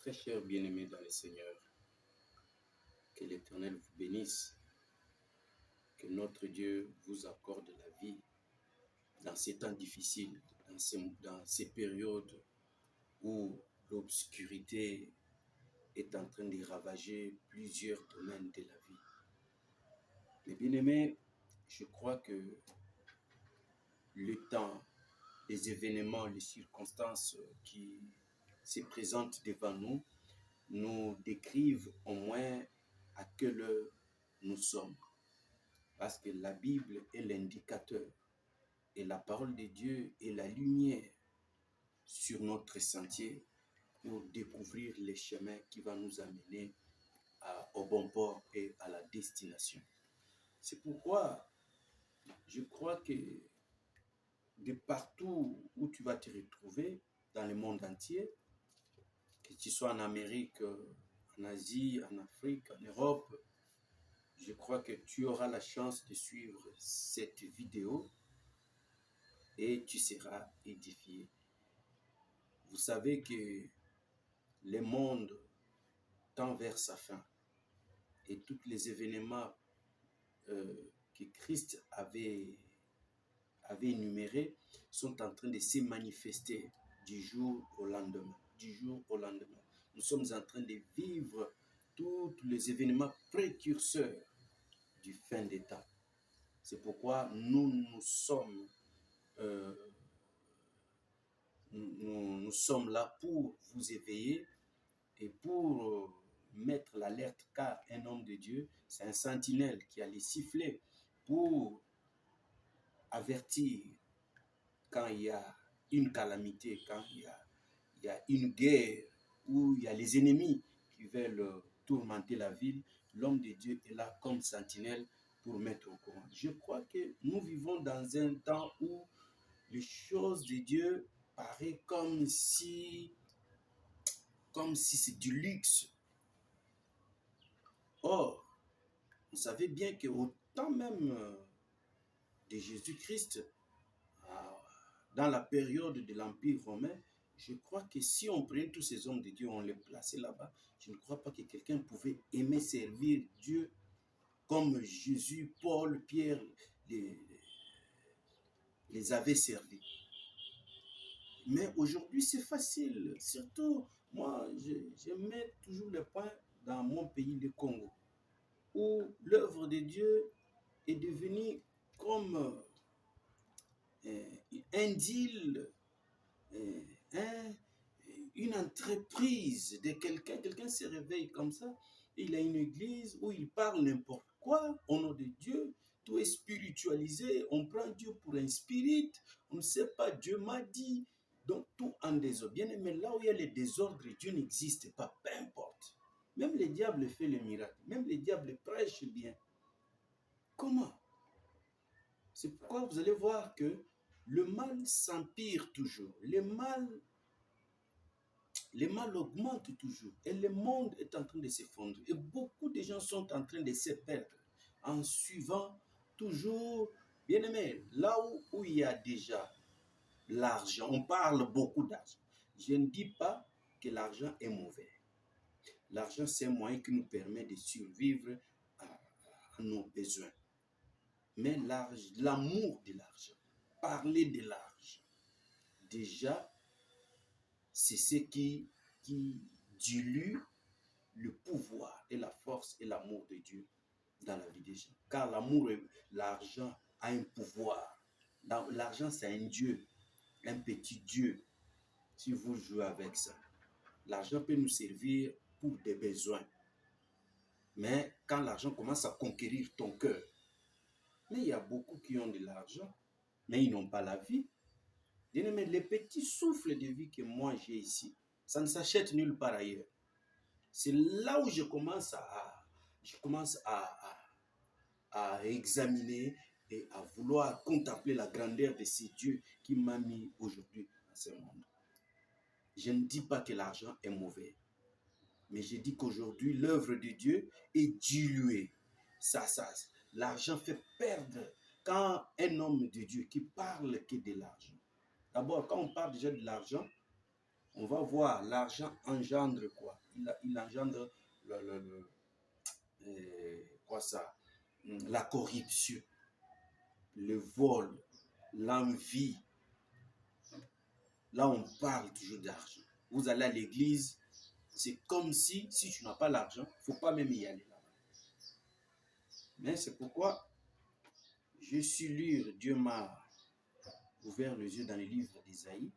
Très chers bien-aimés dans le Seigneur, que l'Éternel vous bénisse, que notre Dieu vous accorde la vie dans ces temps difficiles, dans ces périodes où l'obscurité est en train de ravager plusieurs domaines de la vie. Mais bien-aimés, je crois que le temps, les événements, les circonstances qui se présentent devant nous décrivent au moins à quelle heure nous sommes. Parce que la Bible est l'indicateur et la parole de Dieu est la lumière sur notre sentier pour découvrir les chemins qui vont nous amener au bon port et à la destination. C'est pourquoi je crois que de partout où tu vas te retrouver dans le monde entier, que tu sois en Amérique, en Asie, en Afrique, en Europe, je crois que tu auras la chance de suivre cette vidéo et tu seras édifié. Vous savez que le monde tend vers sa fin et tous les événements que Christ avait énumérés sont en train de se manifester du jour au lendemain. Du jour au lendemain. Nous sommes en train de vivre tous les événements précurseurs du fin des temps. C'est pourquoi nous sommes là pour vous éveiller et pour mettre l'alerte, car un homme de Dieu, c'est un sentinelle qui a les sifflets pour avertir quand il y a une calamité, quand il y a une guerre, où il y a les ennemis qui veulent tourmenter la ville. L'homme de Dieu est là comme sentinelle pour mettre au courant. Je crois que nous vivons dans un temps où les choses de Dieu paraissent comme si c'est du luxe. Or, vous savez bien qu'au temps même de Jésus-Christ, dans la période de l'Empire romain, je crois que si on prenait tous ces hommes de Dieu, on les plaçait là-bas, je ne crois pas que quelqu'un pouvait aimer servir Dieu comme Jésus, Paul, Pierre les avaient servis. Mais aujourd'hui, c'est facile. Surtout, moi, je mets toujours le point dans mon pays, le Congo, où l'œuvre de Dieu est devenue comme un deal, une entreprise de quelqu'un. Quelqu'un se réveille comme ça, il a une église où il parle n'importe quoi au nom de Dieu, tout est spiritualisé, on prend Dieu pour un spirit, on ne sait pas, Dieu m'a dit, donc tout en désordre. Bien aimé, là où il y a le désordre, Dieu n'existe pas, peu importe. Même les diables font les miracles, même les diables prêchent bien. Comment? C'est pourquoi vous allez voir que le mal s'empire toujours. Le mal augmente toujours. Et le monde est en train de s'effondrer. Et beaucoup de gens sont en train de se perdre en suivant toujours, bien aimé, là où il y a déjà l'argent. On parle beaucoup d'argent. Je ne dis pas que l'argent est mauvais. L'argent, c'est un moyen qui nous permet de survivre à nos besoins. Mais l'amour de l'argent, parler de l'argent, déjà, c'est ce qui dilue le pouvoir et la force et l'amour de Dieu dans la vie des gens. Car l'amour et l'argent a un pouvoir. L'argent, c'est un Dieu, un petit Dieu. Si vous jouez avec ça, l'argent peut nous servir pour des besoins. Mais quand l'argent commence à conquérir ton cœur, mais il y a beaucoup qui ont de l'argent, mais ils n'ont pas la vie. Mais les petits souffles de vie que moi j'ai ici, ça ne s'achète nulle part ailleurs. C'est là où je commence à examiner et à vouloir contempler la grandeur de ces dieux qui m'a mis aujourd'hui dans ce monde. Je ne dis pas que l'argent est mauvais, mais je dis qu'aujourd'hui, l'œuvre de Dieu est diluée. L'argent fait perdre. Quand un homme de Dieu qui parle que de l'argent, d'abord, quand on parle déjà de l'argent, on va voir l'argent engendre quoi? Il engendre quoi ça? La corruption, le vol, l'envie. Là, on parle toujours d'argent. Vous allez à l'église, c'est comme si tu n'as pas l'argent, il ne faut pas même y aller là-bas. Mais c'est pourquoi je suis lire, Dieu m'a ouvert les yeux dans le livre d'Ésaïe,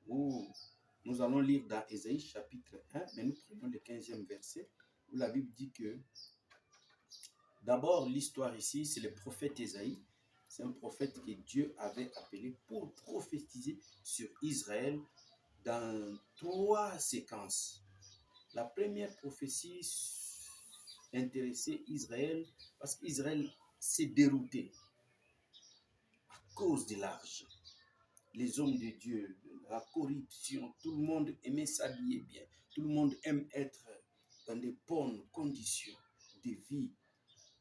où nous allons lire dans Ésaïe chapitre 1, mais nous prenons le 15e verset, où la Bible dit que, d'abord l'histoire ici, c'est le prophète Ésaïe, c'est un prophète que Dieu avait appelé pour prophétiser sur Israël dans 3 séquences. La première prophétie intéressait Israël parce qu'Israël s'est dérouté à cause de l'argent. Les hommes de Dieu, la corruption, tout le monde aimait s'habiller bien, tout le monde aime être dans de bonnes conditions de vie.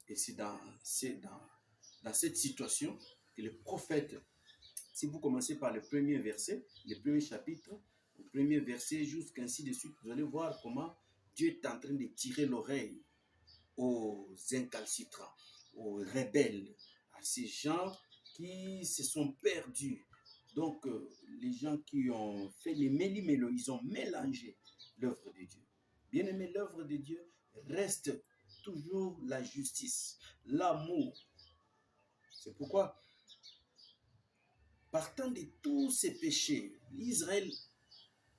Et c'est dans cette situation que le prophète, si vous commencez par le premier verset, le premier chapitre, le premier verset jusqu'ainsi de suite, vous allez voir comment Dieu est en train de tirer l'oreille aux incalcitrants, aux rebelles, à ces gens qui se sont perdus. Donc, les gens qui ont fait les méli-mélo, ils ont mélangé l'œuvre de Dieu. Bien aimé, l'œuvre de Dieu reste toujours la justice, l'amour. C'est pourquoi, partant de tous ces péchés, Israël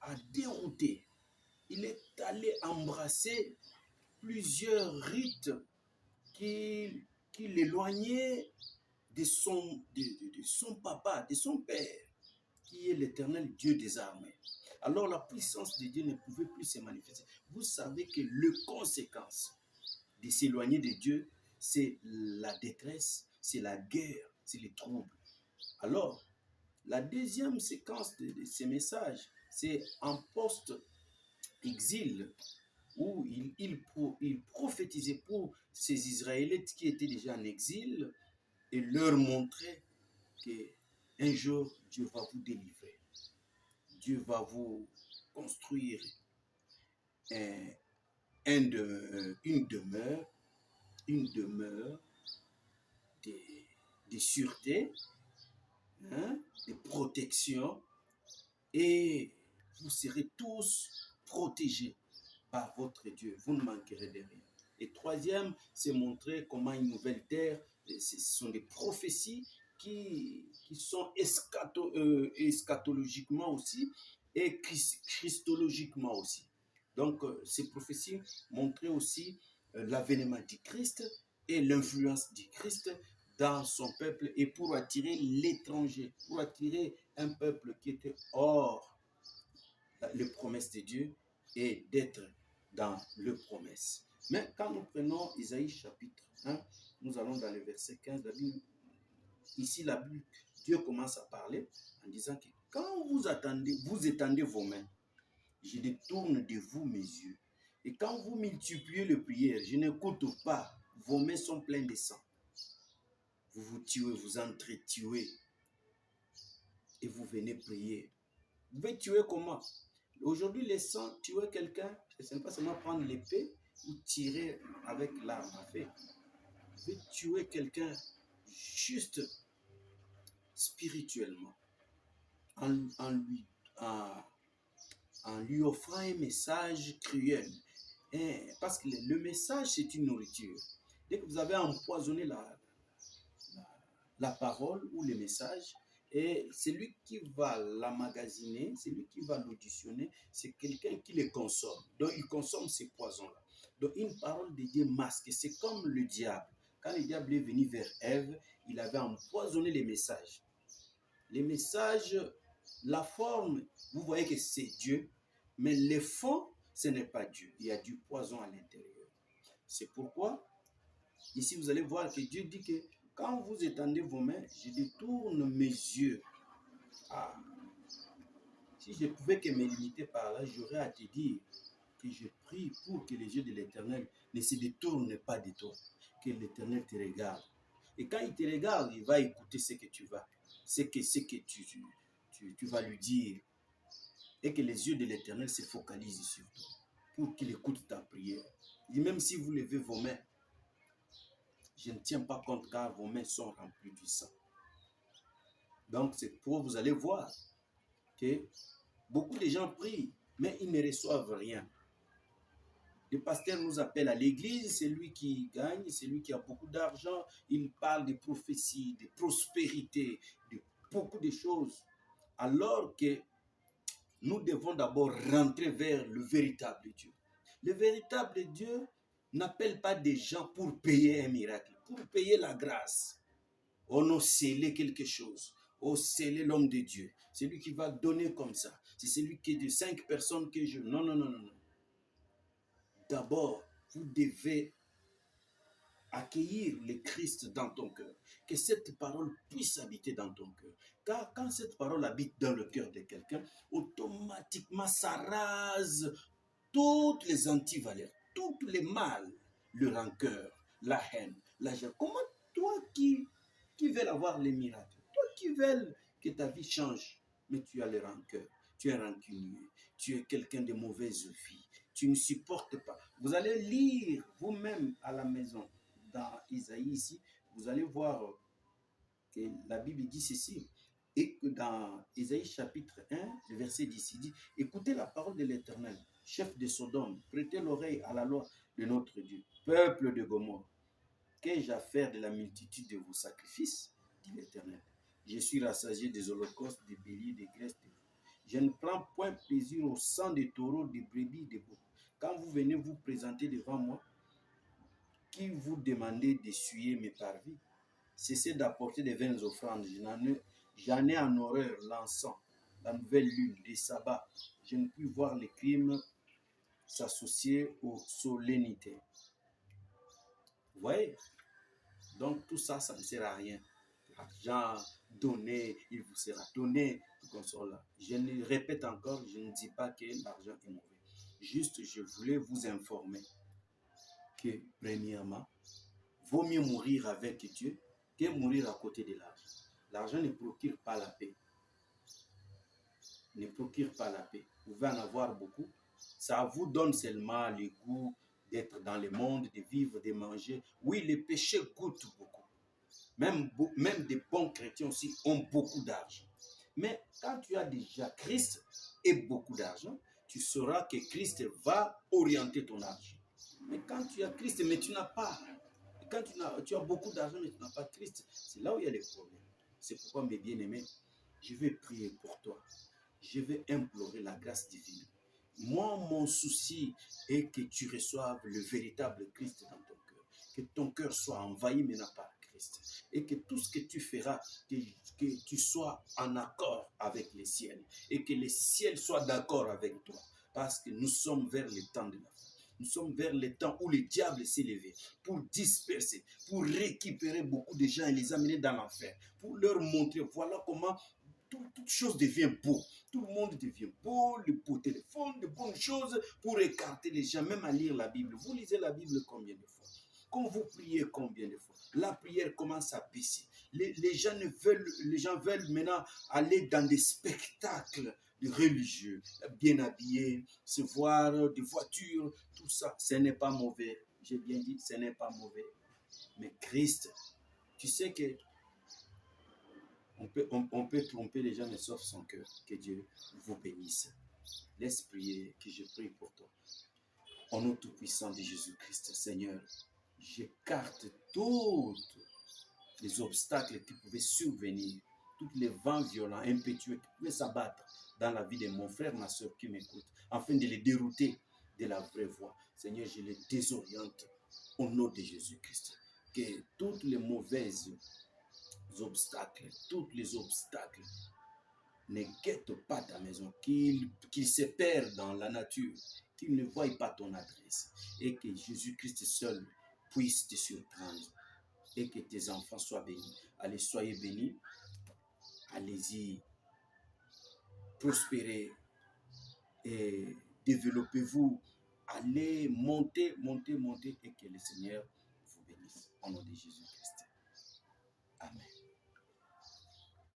a dérouté. Il est allé embrasser plusieurs rites qui l'éloignaient de son papa, de son père, qui est l'Éternel Dieu des armées. Alors la puissance de Dieu ne pouvait plus se manifester. Vous savez que les conséquences de s'éloigner de Dieu, c'est la détresse, c'est la guerre, c'est les troubles. Alors, la deuxième séquence de ces messages, c'est en post-exil, où il prophétisait pour ces Israélites qui étaient déjà en exil et leur montrer qu'un jour, Dieu va vous délivrer. Dieu va vous construire une demeure de sûreté, de protection, et vous serez tous protégés par votre Dieu. Vous ne manquerez de rien. Et troisième, c'est montrer comment une nouvelle terre, ce sont des prophéties qui sont eschatologiquement aussi et christologiquement aussi. Donc, ces prophéties montraient aussi l'avènement du Christ et l'influence du Christ dans son peuple et pour attirer l'étranger, pour attirer un peuple qui était hors les promesses de Dieu et d'être dans le promesse. Mais quand nous prenons Isaïe chapitre 1, nous allons dans le verset 15, la Bible, ici la Bible, Dieu commence à parler en disant que quand vous étendez vos mains, je détourne de vous mes yeux. Et quand vous multipliez les prières, je n'écoute pas, vos mains sont pleines de sang. Vous vous tuez, vous entretuez et vous venez prier. Vous pouvez tuer comment? Aujourd'hui, les sangs, tuer quelqu'un, ce n'est pas seulement prendre l'épée ou tirer avec l'arme à feu. Vous pouvez tuer quelqu'un juste spirituellement, en lui offrant un message cruel. Parce que le message, c'est une nourriture. Dès que vous avez empoisonné la parole ou le message, et celui qui va l'emmagasiner, celui qui va l'auditionner, c'est quelqu'un qui les consomme. Donc, il consomme ces poisons-là. Donc, une parole de Dieu masquée, c'est comme le diable. Quand le diable est venu vers Ève, il avait empoisonné les messages. Les messages, la forme, vous voyez que c'est Dieu, mais le fond, ce n'est pas Dieu. Il y a du poison à l'intérieur. C'est pourquoi, ici, vous allez voir que Dieu dit que quand vous étendez vos mains, je détourne mes yeux. Ah, si je pouvais que me limiter par là, j'aurais à te dire que je prie pour que les yeux de l'Éternel ne se détournent pas de toi, que l'Éternel te regarde. Et quand il te regarde, il va écouter ce que tu vas, ce que tu vas lui dire. et que les yeux de l'Éternel se focalisent sur toi pour qu'il écoute ta prière. Et même si vous levez vos mains, je ne tiens pas compte car vos mains sont remplies du sang. Donc c'est pour vous allez voir que beaucoup de gens prient, mais ils ne reçoivent rien. Le pasteur nous appelle à l'église, c'est lui qui gagne, c'est lui qui a beaucoup d'argent. Il parle de prophéties, de prospérité, de beaucoup de choses. Alors que nous devons d'abord rentrer vers le véritable Dieu. Le véritable Dieu n'appelle pas des gens pour payer un miracle, pour payer la grâce. On a scellé quelque chose. On a scellé l'homme de Dieu. C'est lui qui va donner comme ça. C'est celui qui est de 5 personnes que je... Non, non, non, non, non. D'abord, vous devez accueillir le Christ dans ton cœur. Que cette parole puisse habiter dans ton cœur. Car quand cette parole habite dans le cœur de quelqu'un, automatiquement ça rase toutes les antivaleurs, tous les mal, le rancœur, la haine, la jalousie. Comment toi qui veux avoir les miracles, toi qui veux que ta vie change, mais tu as le rancœur, tu es rancunier, tu es quelqu'un de mauvaise vie, tu ne supportes pas. Vous allez lire vous-même à la maison, dans Isaïe ici, vous allez voir que la Bible dit ceci. Et que dans Isaïe chapitre 1, le verset 10, il dit, écoutez la parole de l'Éternel, chef de Sodome, prêtez l'oreille à la loi de notre Dieu. Peuple de Gomorrhe, qu'ai-je à faire de la multitude de vos sacrifices, dit l'Éternel. Je suis rassasié des holocaustes, des béliers, des graisses de vous. Je ne prends point plaisir au sang des taureaux, des brebis, des boucs. Quand vous venez vous présenter devant moi, qui vous demandez d'essuyer mes parvis, cessez d'apporter des vaines offrandes. J'en ai en horreur l'encens, la nouvelle lune, les sabbats. Je ne puis voir les crimes s'associer aux solennités. Vous voyez? Donc tout ça, ça ne sert à rien. L'argent donné, il vous sera donné, tout comme ça là. Je le répète encore, je ne dis pas que l'argent est mauvais. Juste, je voulais vous informer que, premièrement, vaut mieux mourir avec Dieu que mourir à côté de l'argent. L'argent ne procure pas la paix. Ne procure pas la paix. Vous pouvez en avoir beaucoup. Ça vous donne seulement le goût d'être dans le monde, de vivre, de manger. Oui, les péchés goûtent beaucoup. Même des bons chrétiens aussi ont beaucoup d'argent. Mais quand tu as déjà Christ et beaucoup d'argent, tu sauras que Christ va orienter ton argent. Mais quand tu as Christ, mais tu n'as pas, quand tu as beaucoup d'argent, mais tu n'as pas Christ, c'est là où il y a les problèmes. C'est pourquoi, mes bien-aimés, je vais prier pour toi. Je vais implorer la grâce divine. Moi, mon souci est que tu reçoives le véritable Christ dans ton cœur. Que ton cœur soit envahi, mais n'a pas Christ. Et que tout ce que tu feras, que tu sois en accord avec les ciels. Et que les ciels soient d'accord avec toi. Parce que nous sommes vers le temps de la fin. Nous sommes vers le temps où le diable s'est levé pour disperser, pour récupérer beaucoup de gens et les amener dans l'enfer. Pour leur montrer, voilà comment toute chose devient beau. Tout le monde devient beau, le beau téléphone, de bonnes choses pour écarter les gens, même à lire la Bible. Vous lisez la Bible combien de fois? Quand vous priez combien de fois? La prière commence à baisser. Les gens veulent maintenant aller dans des spectacles religieux, bien habillés, se voir, des voitures, tout ça. Ce n'est pas mauvais. J'ai bien dit, ce n'est pas mauvais. Mais Christ, tu sais que on peut tromper les gens, mais sauf son cœur. Que Dieu vous bénisse. Laisse prier, que je prie pour toi. Au nom tout-puissant de Jésus-Christ, Seigneur, j'écarte tous les obstacles qui pouvaient survenir, tous les vents violents, impétueux qui pouvaient s'abattre dans la vie de mon frère, ma soeur qui m'écoute, afin de les dérouter de la vraie voie. Seigneur, je les désoriente au nom de Jésus-Christ. Que toutes les mauvaises obstacles, tous les obstacles ne guettent pas ta maison, qu'ils se perdent dans la nature, qu'ils ne voient pas ton adresse et que Jésus-Christ seul puisse te surprendre et que tes enfants soient bénis. Allez, soyez bénis. Allez-y, prospérez et développez-vous. Allez, montez et que le Seigneur vous bénisse. Au nom de Jésus-Christ. Amen.